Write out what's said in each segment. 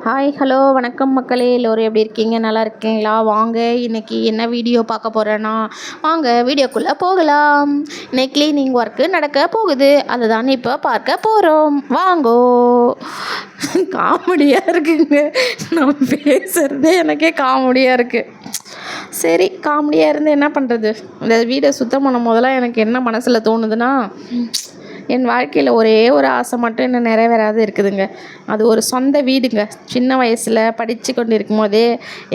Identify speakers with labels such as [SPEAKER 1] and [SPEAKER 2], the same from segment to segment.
[SPEAKER 1] Hi hello வணக்கம் மக்களே, எல்லோரும் எப்படி இருக்கீங்க? நல்லா இருக்கீங்களா? வாங்க இன்றைக்கி என்ன வீடியோ பார்க்க போகிறேன்னா, வாங்க வீடியோக்குள்ளே போகலாம். இன்னைக்கு க்ளீனிங் ஒர்க்கு நடக்க போகுது, அதை தான் இப்போ பார்க்க போகிறோம். வாங்கோ. காமெடியாக இருக்குங்க, நான் பேசுகிறதே எனக்கே காமெடியாக இருக்குது. சரி, காமெடியாக இருந்து என்ன பண்ணுறது? இந்த வீடை சுத்தம் பண்ணும் போதெல்லாம் எனக்கு என்ன மனசில் தோணுதுன்னா, என் வாழ்க்கையில் ஒரே ஒரு ஆசை மட்டும் இன்னும் நிறைவேறாது இருக்குதுங்க. அது ஒரு சொந்த வீடுங்க. சின்ன வயசில் படித்து கொண்டு இருக்கும் போதே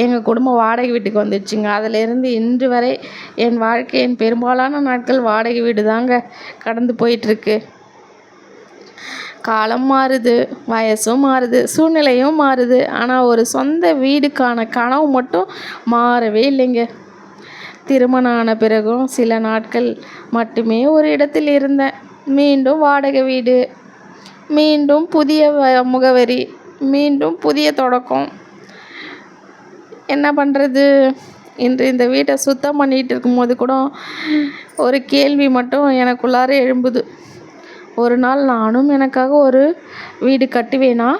[SPEAKER 1] எங்கள் குடும்பம் வாடகை வீட்டுக்கு வந்துடுச்சுங்க. அதிலேருந்து இன்று வரை என் வாழ்க்கையின் பெரும்பாலான நாட்கள் வாடகை வீடு தாங்க கடந்து போயிட்டுருக்கு. காலம் மாறுது, வயசும் மாறுது, சூழ்நிலையும் மாறுது. ஆனால் ஒரு சொந்த வீடுக்கான கனவு மட்டும் மாறவே இல்லைங்க. திருமணம் ஆன பிறகும் சில நாட்கள் மட்டுமே ஒரு இடத்தில் இருந்தேன். மீண்டும் வாடகை வீடு, மீண்டும் புதிய முகவரி, மீண்டும் புதிய தொடக்கம். என்ன பண்ணுறது? இன்று இந்த வீட்டை சுத்தம் பண்ணிகிட்டு இருக்கும்போது கூட ஒரு கேள்வி மட்டும் எனக்குள்ளார எழும்புது. ஒரு நாள் நானும் எனக்காக ஒரு வீடு கட்டுவேனா?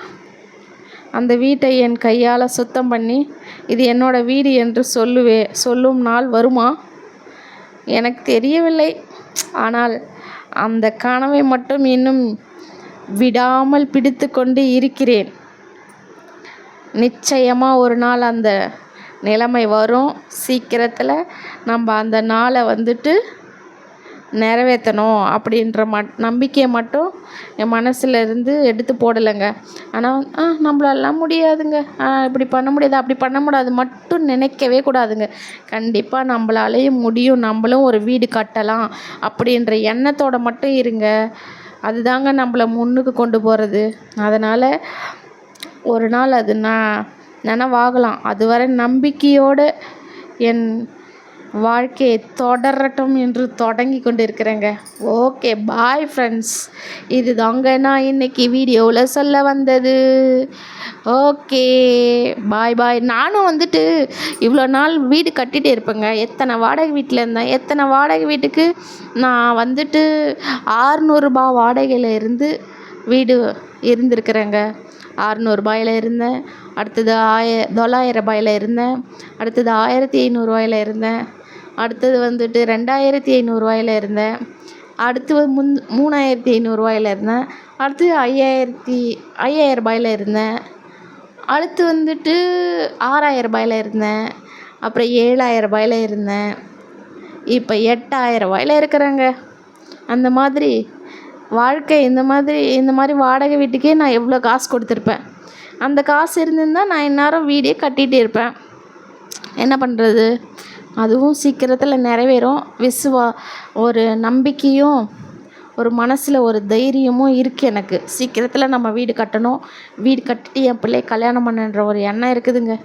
[SPEAKER 1] அந்த வீட்டை என் கையால் சுத்தம் பண்ணி இது என்னோடய வீடு என்று சொல்லும் நாள் வருமா? எனக்கு தெரியவில்லை. ஆனால் அந்த கனவை மட்டும் இன்னும் விடாமல் பிடித்து கொண்டு இருக்கிறேன். நிச்சயமாக ஒரு நாள் அந்த நிலைமை வரும். சீக்கிரத்தில் நம்ம அந்த நாளை நிறைவேற்றணும் அப்படின்ற நம்பிக்கையை மட்டும் என் மனசில் இருந்து எடுத்து போடலைங்க. ஆனால் நம்மளெல்லாம் முடியாதுங்க, இப்படி பண்ண முடியாது, அப்படி பண்ண முடியாது மட்டும் நினைக்கவே கூடாதுங்க. கண்டிப்பாக நம்மளாலேயும் முடியும், நம்மளும் ஒரு வீடு கட்டலாம் அப்படின்ற எண்ணத்தோடு மட்டும் இருங்க. அதுதாங்க நம்மளை முன்னுக்கு கொண்டு போகிறது. அதனால் ஒரு நாள் அது நனவாகலாம். அதுவரை நம்பிக்கையோடு என் வாழ்க்கையை தொடரட்டும் என்று தொடங்கி கொண்டு இருக்கிறேங்க. Okay, bye friends. இது தாங்க நான் இன்றைக்கி வீடியோவில் சொல்ல வந்தது. ஓகே, பாய் பாய். நானும் இவ்வளோ நாள் வீடு கட்டிகிட்டே இருப்பேங்க. எத்தனை வாடகை வீட்டில் இருந்தேன், எத்தனை வாடகை வீட்டுக்கு நான் 600 வாடகையில் இருந்து வீடு இருந்திருக்கிறேங்க. 600 இருந்தேன், அடுத்தது 900 இருந்தேன், அடுத்தது 1500 இருந்தேன், அடுத்தது 2500 இருந்தேன், அடுத்து 3500 இருந்தேன், அடுத்து 5000 இருந்தேன், அடுத்து 6000 இருந்தேன், அப்புறம் 7000 இருந்தேன், இப்போ 8000 இருக்கிறேங்க. அந்த மாதிரி வாழ்க்கை இந்த மாதிரி வாடகை வீட்டுக்கே நான் எவ்வளோ காசு கொடுத்துருப்பேன். அந்த காசு இருந்திருந்தால் நான் இந்நேரம் வீடே கட்டிகிட்டு இருப்பேன். என்ன பண்ணுறது? அதுவும் சீக்கிரத்தில் நிறைவேறும். ஒரு நம்பிக்கையும் ஒரு மனசில் ஒரு தைரியமும் இருக்குது எனக்கு. சீக்கிரத்தில் நம்ம வீடு கட்டணும், வீடு கட்டிட்டு என் பிள்ளையை கல்யாணம் பண்ணுன்ற ஒரு எண்ணம் இருக்குதுங்க.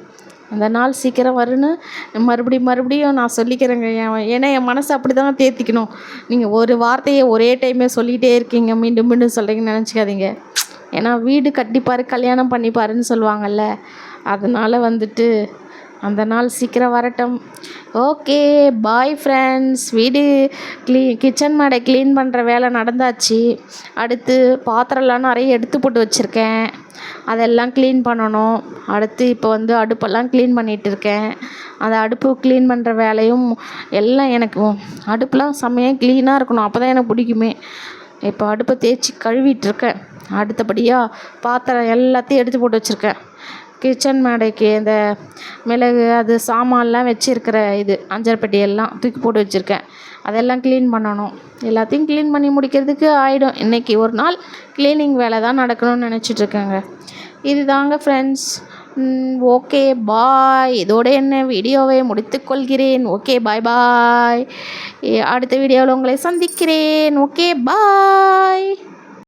[SPEAKER 1] அந்த நாள் சீக்கிரம் வருன்னு மறுபடியும் நான் சொல்லிக்கிறேங்க. ஏன்னா என் மனசை அப்படி தான் தேர்த்திக்கணும். நீங்கள் ஒரு வார்த்தையை ஒரே டைமே சொல்லிகிட்டே இருக்கீங்க, மீண்டும் மீண்டும் சொல்கிறீங்கன்னு நினச்சிக்காதீங்க. ஏன்னா வீடு கட்டிப்பார், கல்யாணம் பண்ணிப்பாருன்னு சொல்லுவாங்கள்ல. அதனால் அந்த நாள் சீக்கிரம் வரட்டும். Okay, bye friends. வீடு கிச்சன் மேடை க்ளீன் பண்ணுற வேலை நடந்தாச்சு. அடுத்து பாத்திரம்லாம் நிறைய எடுத்து போட்டு வச்சுருக்கேன், அதெல்லாம் க்ளீன் பண்ணணும். அடுத்து இப்போ அடுப்பெல்லாம் க்ளீன் பண்ணிகிட்டு இருக்கேன். அந்த அடுப்பு க்ளீன் பண்ணுற வேலையும் எல்லாம் எனக்கு அடுப்புலாம் செம்மையாக க்ளீனாக இருக்கணும், அப்போ தான் எனக்கு பிடிக்குமே. இப்போ அடுப்பை தேய்ச்சி கழுவிட்டுருக்கேன். அடுத்தபடியாக பாத்திரம் எல்லாத்தையும் எடுத்து போட்டு வச்சுருக்கேன். கிச்சன் மேடைக்கு இந்த மிளகு அது சாமான்லாம் வச்சுருக்கிற அஞ்சரைப்பெட்டி எல்லாம் தூக்கி போட்டு வச்சுருக்கேன். அதெல்லாம் க்ளீன் பண்ணணும். எல்லாத்தையும் க்ளீன் பண்ணி முடிக்கிறதுக்கு ஆகிடும். இன்றைக்கி ஒரு நாள் க்ளீனிங் வேலை தான் நடக்கணும்னு நினச்சிட்ருக்கேங்க. இது தாங்க ஃப்ரெண்ட்ஸ். ஓகே, பாய். இதோட என்ன வீடியோவை முடித்துக்கொள்கிறேன். ஓகே, பாய் பாய். அடுத்த வீடியோவில் உங்களை சந்திக்கிறேன். ஓகே, பாய்.